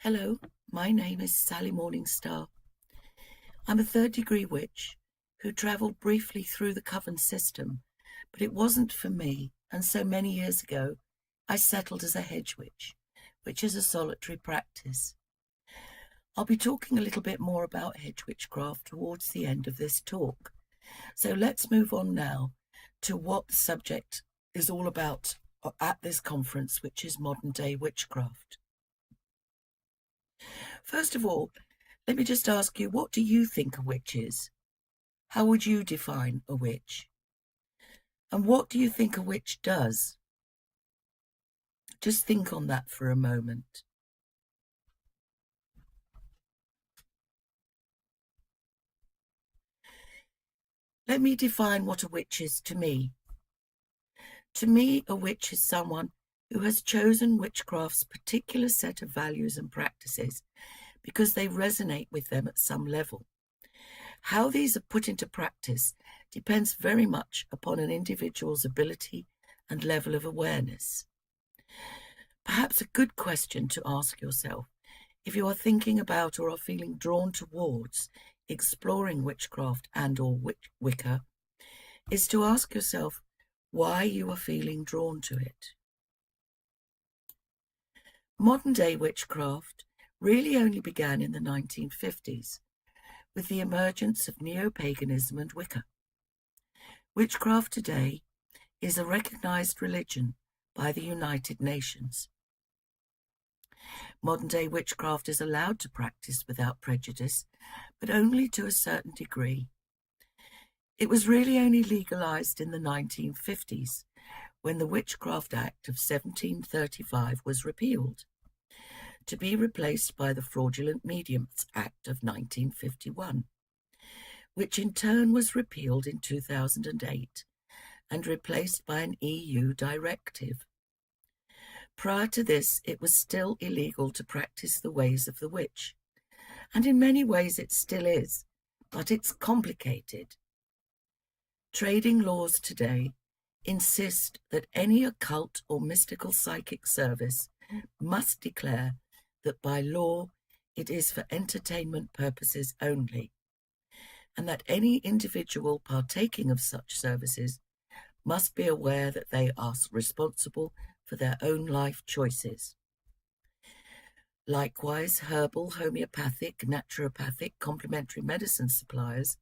Hello, my name is Sally Morningstar. I'm a third-degree witch who travelled briefly through the coven system, but it wasn't for me, and so many years ago I settled as a hedge witch, which is a solitary practice. I'll be talking a little bit more about hedge witchcraft towards the end of this talk. So let's move on now to what the subject is all about at this conference, which is modern day witchcraft. First of all, let me just ask you, what do you think a witch is? How would you define a witch? And what do you think a witch does? Just think on that for a moment. Let me define what a witch is to me. To me, a witch is someone who has chosen witchcraft's particular set of values and practices because they resonate with them at some level. How these are put into practice depends very much upon an individual's ability and level of awareness. Perhaps a good question to ask yourself, if you are thinking about or are feeling drawn towards exploring witchcraft and or Wicca, is to ask yourself why you are feeling drawn to it. Modern day witchcraft really only began in the 1950s, with the emergence of neo-paganism and Wicca. Witchcraft today is a recognized religion by the United Nations. Modern-day witchcraft is allowed to practice without prejudice, but only to a certain degree. It was really only legalized in the 1950s, when the Witchcraft Act of 1735 was repealed, to be replaced by the Fraudulent Mediums Act of 1951, which in turn was repealed in 2008 and replaced by an EU directive. Prior to this, it was still illegal to practice the ways of the witch, and in many ways it still is, but it's complicated. Trading laws today insist that any occult or mystical psychic service must declare that by law it is for entertainment purposes only, and that any individual partaking of such services must be aware that they are responsible for their own life choices. Likewise, herbal, homeopathic, naturopathic, complementary medicine suppliers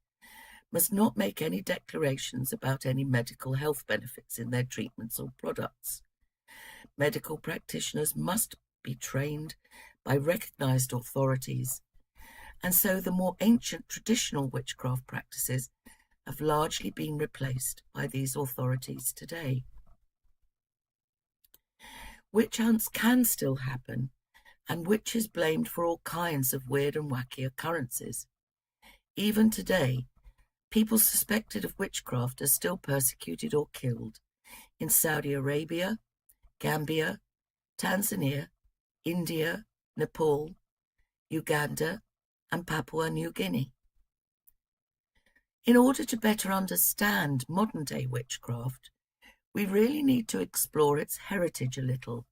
must not make any declarations about any medical health benefits in their treatments or products. Medical practitioners must be trained by recognized authorities, and so the more ancient traditional witchcraft practices have largely been replaced by these authorities today. Witch hunts can still happen, and witches blamed for all kinds of weird and wacky occurrences. Even today, people suspected of witchcraft are still persecuted or killed in Saudi Arabia, Gambia, Tanzania, India, Nepal, Uganda, and Papua New Guinea. In order to better understand modern-day witchcraft, we really need to explore its heritage a little,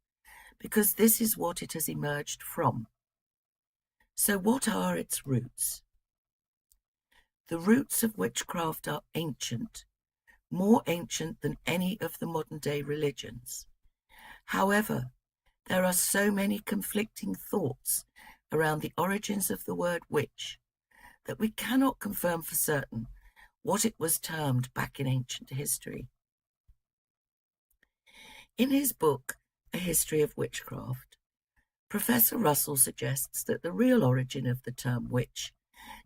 because this is what it has emerged from. So what are its roots? The roots of witchcraft are ancient, more ancient than any of the modern-day religions. However, there are so many conflicting thoughts around the origins of the word witch that we cannot confirm for certain what it was termed back in ancient history. In his book, A History of Witchcraft, Professor Russell suggests that the real origin of the term witch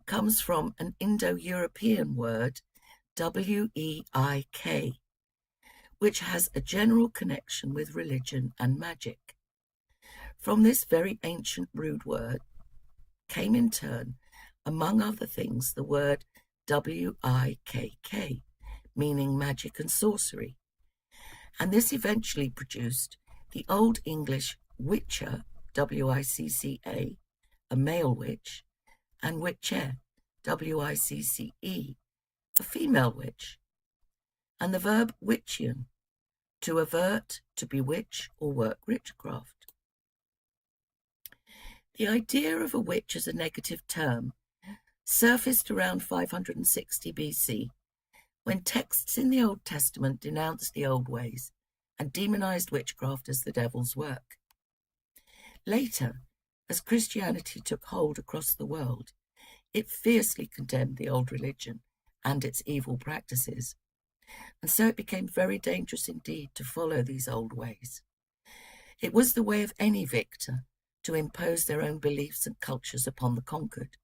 comes from an Indo-European word, W-E-I-K, which has a general connection with religion and magic. From this very ancient rude word came in turn, among other things, the word W-I-K-K, meaning magic and sorcery. And this eventually produced the Old English witcher, W-I-C-C-A, a male witch, and witcher, W-I-C-C-E, a female witch, and the verb witchian, to avert, to bewitch, or work witchcraft. The idea of a witch as a negative term surfaced around 560 BC, when texts in the Old Testament denounced the old ways and demonized witchcraft as the devil's work. Later, as Christianity took hold across the world, it fiercely condemned the old religion and its evil practices, and so it became very dangerous indeed to follow these old ways. It was the way of any victor to impose their own beliefs and cultures upon the conquered.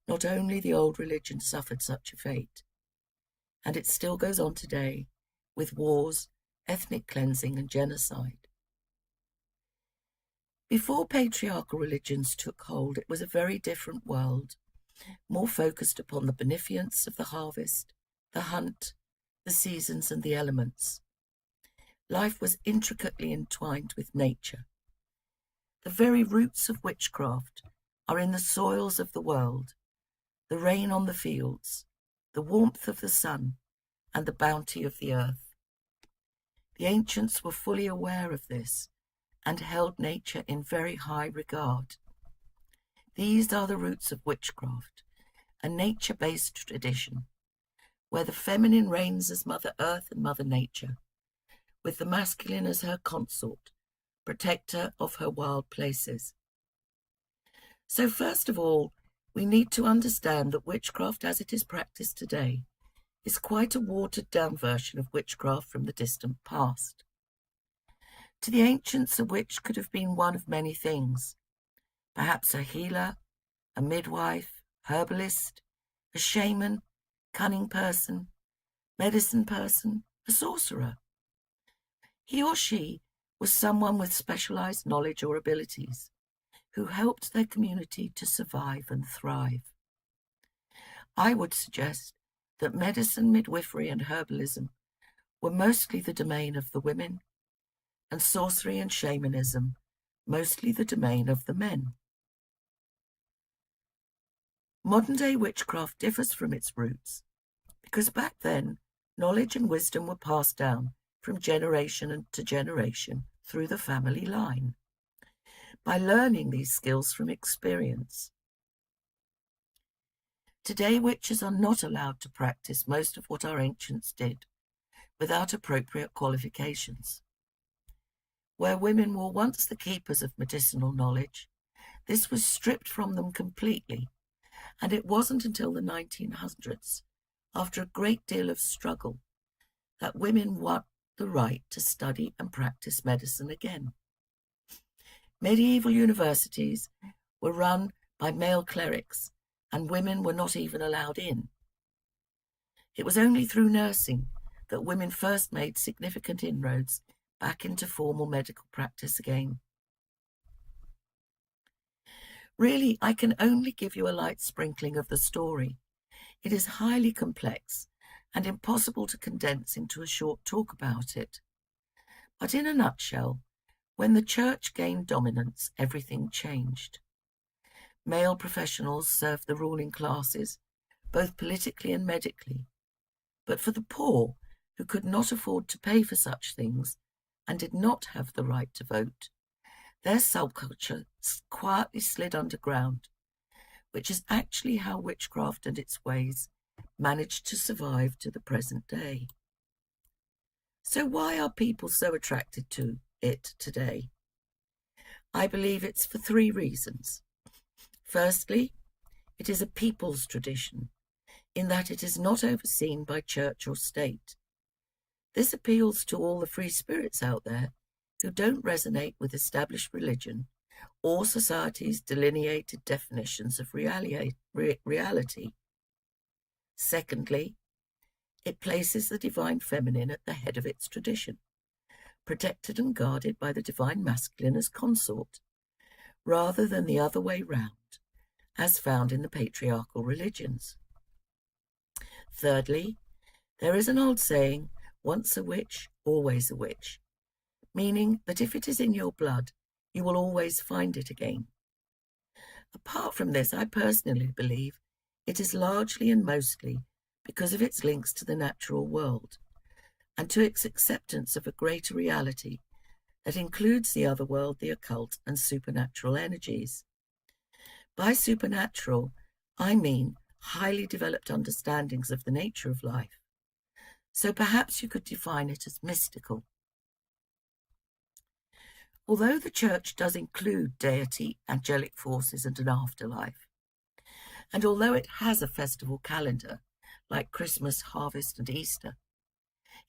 Not only the old religion suffered such a fate, and it still goes on today with wars, ethnic cleansing, and genocide. Before patriarchal religions took hold, it was a very different world, more focused upon the beneficence of the harvest, the hunt, the seasons, and the elements. Life was intricately entwined with nature. The very roots of witchcraft are in the soils of the world, the rain on the fields, the warmth of the sun, and the bounty of the earth. The ancients were fully aware of this and held nature in very high regard. These are the roots of witchcraft, a nature-based tradition, where the feminine reigns as Mother Earth and Mother Nature, with the masculine as her consort, protector of her wild places. So first of all, we need to understand that witchcraft as it is practiced today is quite a watered-down version of witchcraft from the distant past. To the ancients, a witch could have been one of many things. Perhaps a healer, a midwife, herbalist, a shaman, cunning person, medicine person, a sorcerer. He or she was someone with specialized knowledge or abilities who helped their community to survive and thrive. I would suggest that medicine, midwifery, and herbalism were mostly the domain of the women, and sorcery and shamanism mostly the domain of the men. Modern-day witchcraft differs from its roots because back then, knowledge and wisdom were passed down from generation to generation through the family line, by learning these skills from experience. Today, witches are not allowed to practice most of what our ancients did without appropriate qualifications. Where women were once the keepers of medicinal knowledge, this was stripped from them completely, and it wasn't until the 1900s, after a great deal of struggle, that women won the right to study and practice medicine again. Medieval universities were run by male clerics, and women were not even allowed in. It was only through nursing that women first made significant inroads back into formal medical practice again. Really, I can only give you a light sprinkling of the story. It is highly complex and impossible to condense into a short talk about it. But in a nutshell, when the church gained dominance, everything changed. Male professionals served the ruling classes, both politically and medically. But for the poor, who could not afford to pay for such things and did not have the right to vote, their subculture quietly slid underground, which is actually how witchcraft and its ways managed to survive to the present day. So why are people so attracted to it today? I believe it's for three reasons. Firstly, it is a people's tradition, in that it is not overseen by church or state. This appeals to all the free spirits out there who don't resonate with established religion or society's delineated definitions of reality. Secondly, it places the divine feminine at the head of its tradition, protected and guarded by the divine masculine as consort, rather than the other way round, as found in the patriarchal religions. Thirdly, there is an old saying, once a witch, always a witch, meaning that if it is in your blood, you will always find it again. Apart from this, I personally believe it is largely and mostly because of its links to the natural world and to its acceptance of a greater reality that includes the other world, the occult, and supernatural energies. By supernatural, I mean highly developed understandings of the nature of life. So perhaps you could define it as mystical. Although the church does include deity, angelic forces, and an afterlife, and although it has a festival calendar, like Christmas, harvest, and Easter,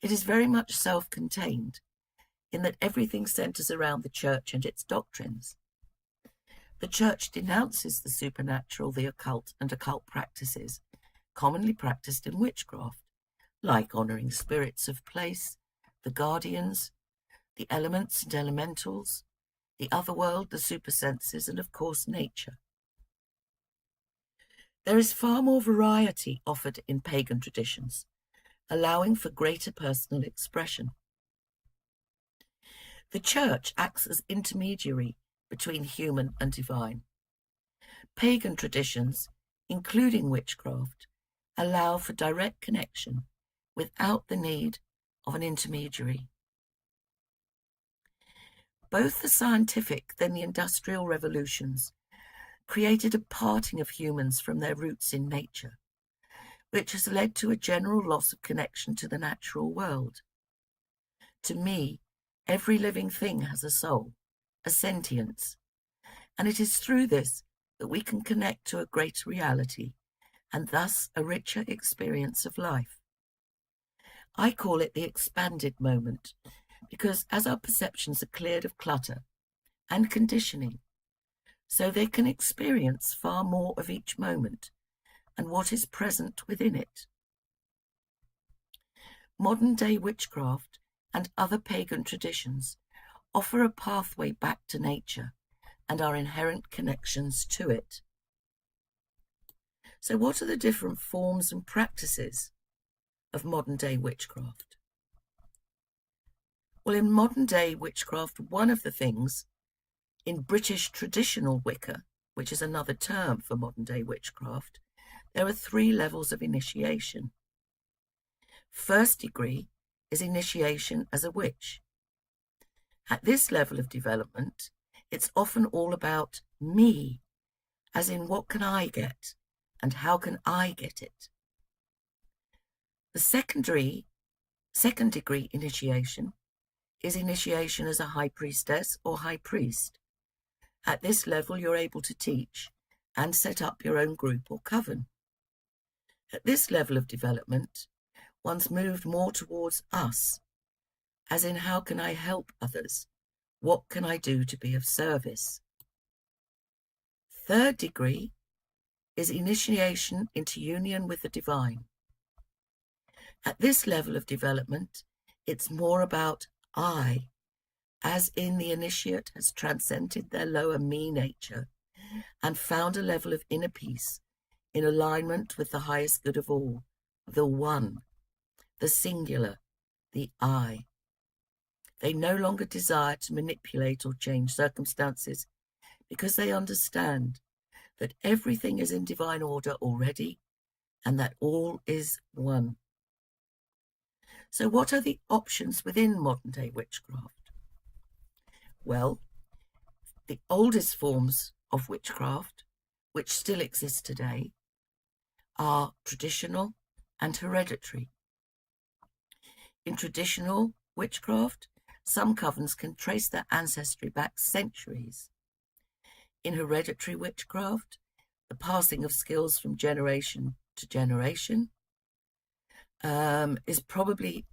it is very much self-contained, in that everything centers around the church and its doctrines. The church denounces the supernatural, the occult, and occult practices commonly practiced in witchcraft, like honoring spirits of place, the guardians, the elements and elementals, the otherworld, the supersenses, and of course nature. There is far more variety offered in pagan traditions, allowing for greater personal expression. The church acts as intermediary between human and divine. Pagan traditions, including witchcraft, allow for direct connection without the need of an intermediary. Both the scientific then the industrial revolutions created a parting of humans from their roots in nature, which has led to a general loss of connection to the natural world. To me, every living thing has a soul, a sentience, and it is through this that we can connect to a greater reality and thus a richer experience of life. I call it the expanded moment because as our perceptions are cleared of clutter and conditioning, so they can experience far more of each moment and what is present within it. Modern-day witchcraft and other pagan traditions offer a pathway back to nature and our inherent connections to it. So what are the different forms and practices of modern-day witchcraft? Well, in modern-day witchcraft, one of the things in British traditional Wicca, which is another term for modern-day witchcraft, there are 3 levels of initiation. First degree is initiation as a witch. At this level of development, it's often all about me, as in what can I get and how can I get it. The second degree initiation is initiation as a high priestess or high priest. At this level, you're able to teach and set up your own group or coven. At this level of development, one's moved more towards us, as in how can I help others? What can I do to be of service? Third degree is initiation into union with the divine. At this level of development, it's more about I, as in the initiate has transcended their lower me nature and found a level of inner peace in alignment with the highest good of all, the one, the singular, the I. They no longer desire to manipulate or change circumstances because they understand that everything is in divine order already and that all is one. So what are the options within modern-day witchcraft? Well, the oldest forms of witchcraft, which still exist today, are traditional and hereditary. In traditional witchcraft, some covens can trace their ancestry back centuries. In hereditary witchcraft, the passing of skills from generation to generation is probably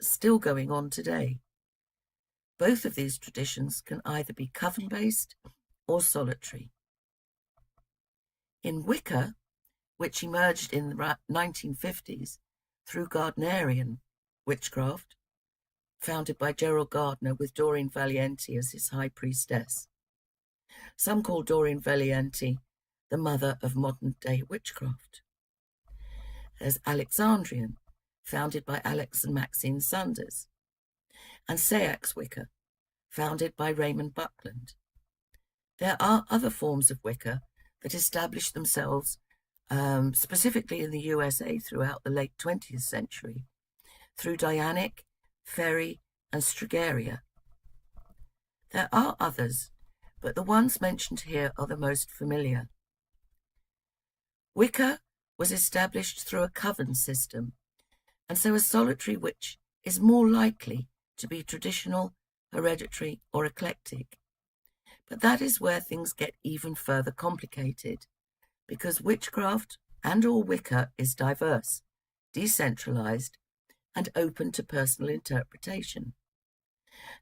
still going on today. Both of these traditions can either be coven-based or solitary. In Wicca, which emerged in the 1950s through Gardnerian witchcraft, founded by Gerald Gardner with Doreen Valiente as his high priestess. Some call Doreen Valiente the mother of modern-day witchcraft. There's Alexandrian, founded by Alex and Maxine Sanders, and Sayax Wicca, founded by Raymond Buckland. There are other forms of Wicca that established themselves specifically in the USA throughout the late 20th century, through Dianic, Fairy, and Strigaria. There are others, but the ones mentioned here are the most familiar. Wicca was established through a coven system, and so a solitary witch is more likely to be traditional, hereditary, or eclectic. But that is where things get even further complicated, because witchcraft and/or Wicca is diverse, decentralized, and open to personal interpretation.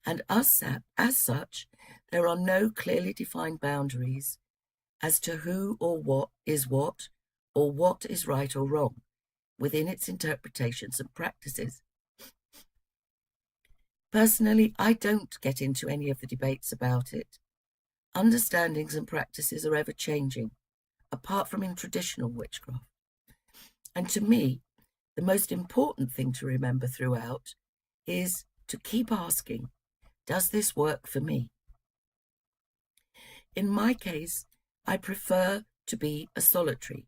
And as such, there are no clearly defined boundaries as to who or what is what, or what is right or wrong within its interpretations and practices. Personally, I don't get into any of the debates about it. Understandings and practices are ever changing, apart from in traditional witchcraft. And to me, the most important thing to remember throughout is to keep asking, does this work for me? In my case, I prefer to be a solitary.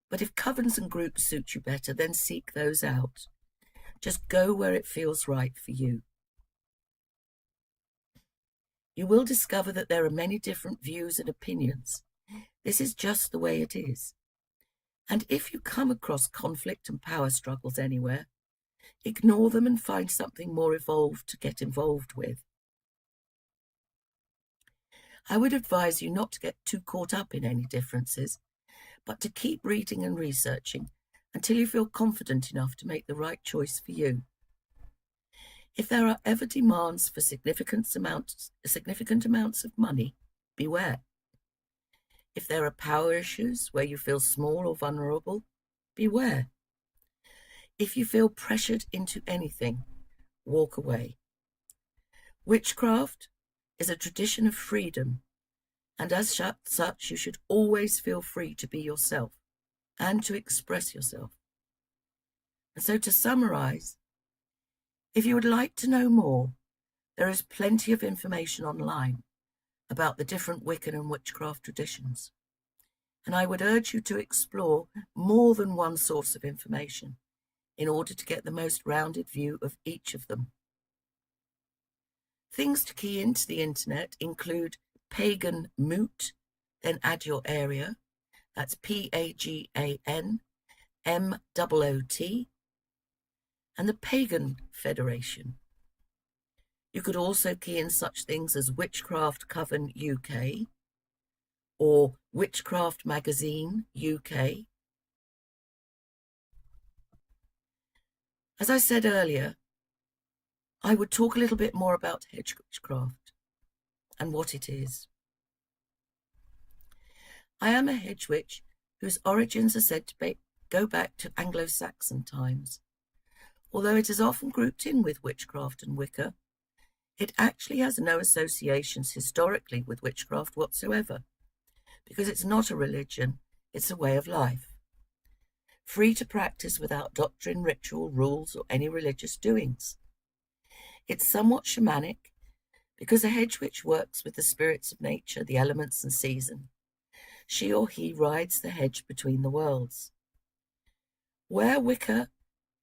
But if covens and groups suit you better, then seek those out. Just go where it feels right for you. You will discover that there are many different views and opinions. This is just the way it is. And if you come across conflict and power struggles anywhere, ignore them and find something more evolved to get involved with. I would advise you not to get too caught up in any differences, but to keep reading and researching until you feel confident enough to make the right choice for you. If there are ever demands for significant amounts of money, beware. If there are power issues where you feel small or vulnerable, beware. If you feel pressured into anything, walk away. Witchcraft is a tradition of freedom, and as such, you should always feel free to be yourself and to express yourself. And so to summarize, if you would like to know more, there is plenty of information online about the different Wiccan and witchcraft traditions. And I would urge you to explore more than one source of information in order to get the most rounded view of each of them. Things to key into the internet include Pagan Moot, then add your area. That's PAGAN MOOT, and the Pagan Federation. You could also key in such things as Witchcraft Coven UK or Witchcraft Magazine UK. As I said earlier, I would talk a little bit more about hedge witchcraft and what it is. I am a hedge witch whose origins are said to go back to Anglo-Saxon times. Although it is often grouped in with witchcraft and Wicca, it actually has no associations historically with witchcraft whatsoever, because it's not a religion, it's a way of life. Free to practice without doctrine, ritual, rules, or any religious doings. It's somewhat shamanic, because a hedge witch works with the spirits of nature, the elements and season. She or he rides the hedge between the worlds. Where Wicca,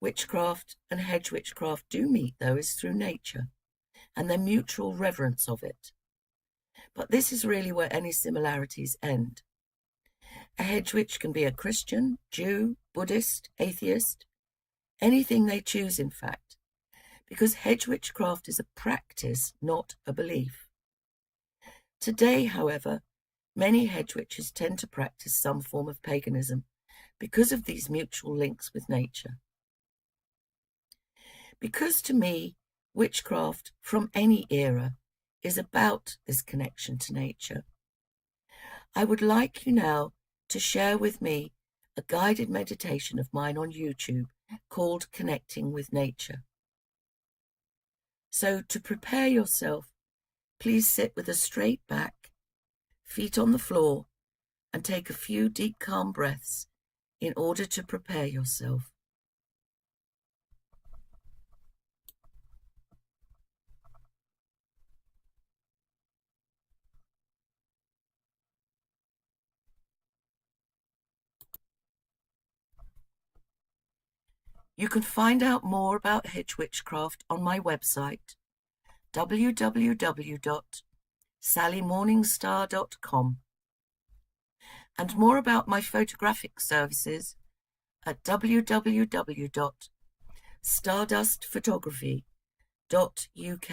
witchcraft, and hedge witchcraft do meet, though, is through nature and their mutual reverence of it. But this is really where any similarities end. A hedge witch can be a Christian, Jew, Buddhist, atheist, anything they choose, in fact, because hedge witchcraft is a practice, not a belief. Today, however, many hedge witches tend to practice some form of paganism because of these mutual links with nature. Because to me, witchcraft from any era is about this connection to nature, I would like you now to share with me a guided meditation of mine on YouTube called Connecting with Nature. So to prepare yourself, please sit with a straight back, feet on the floor, and take a few deep, calm breaths in order to prepare yourself. You can find out more about hedge witchcraft on my website, www.sallymorningstar.com. and more about my photographic services at www.stardustphotography.uk.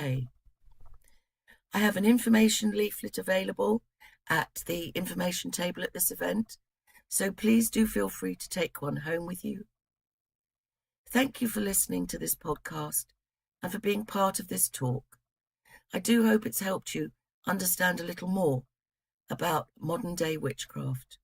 I have an information leaflet available at the information table at this event, so please do feel free to take one home with you. Thank you for listening to this podcast and for being part of this talk. I do hope it's helped you understand a little more about modern day witchcraft.